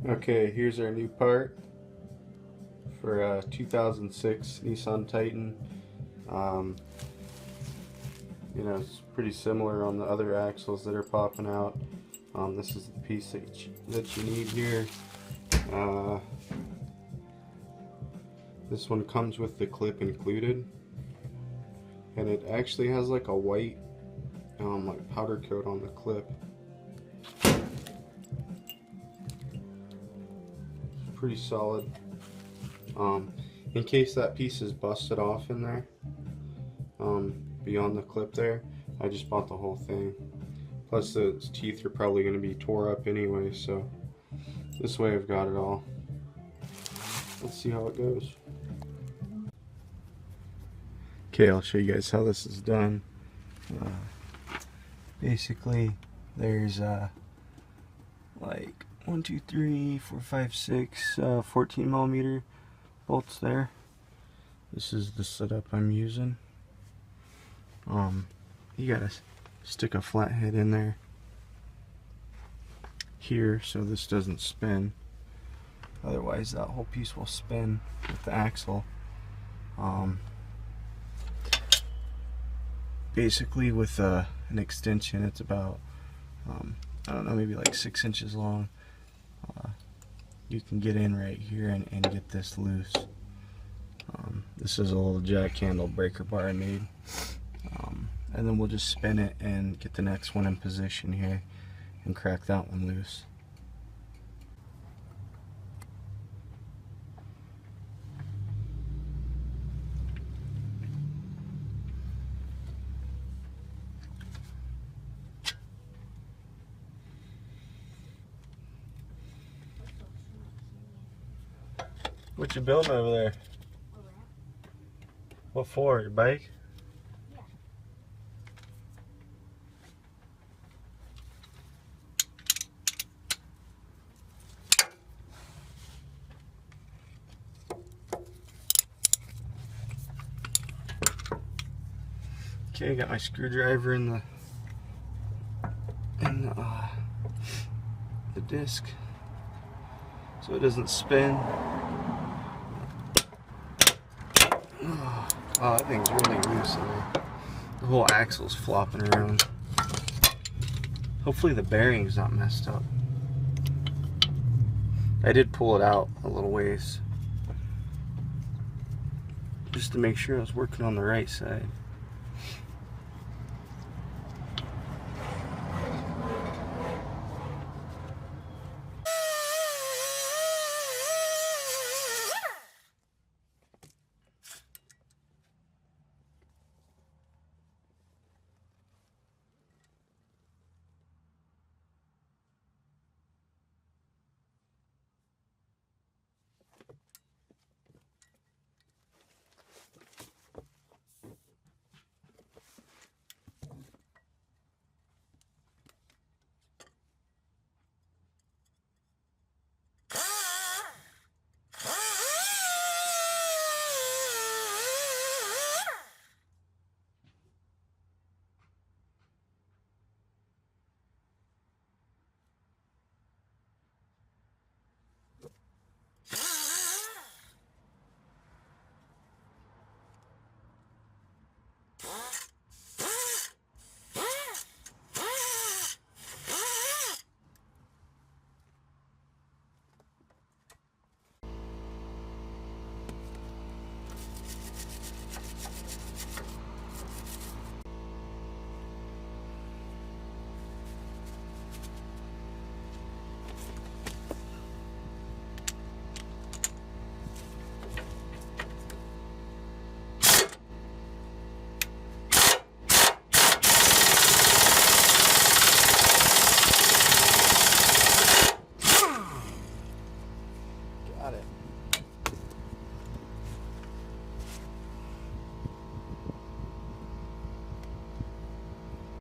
Okay, here's our new part for a 2006 Nissan Titan. Um, it's pretty similar on the other axles that are popping out. This is the piece that you need here. This one comes with the clip included, and it actually has like a white like powder coat on the clip. Pretty solid. In case that piece is busted off in there, beyond the clip there, I just bought the whole thing. Plus the teeth are probably going to be tore up anyway, so this way I've got it all. Let's see how it goes. Okay, I'll show you guys how this is done. Basically, there's like 1, 2, 3, 4, 5, 6, 14 millimeter bolts there. This is the setup I'm using. You gotta stick a flathead in there here so this doesn't spin. Otherwise, that whole piece will spin with the axle. Basically, with an extension, it's about I don't know, maybe like 6 inches long. You can get in right here and get this loose. This is a little jack handle breaker bar I made. And then we'll just spin it and get the next one in position here and crack that one loose. What you building over there? What for? Your bike? Okay, I got my screwdriver in the disc so it doesn't spin. Oh, that thing's really loose in there. The whole axle's flopping around. Hopefully the bearing's not messed up. I did pull it out a little ways just to make sure I was working on the right side.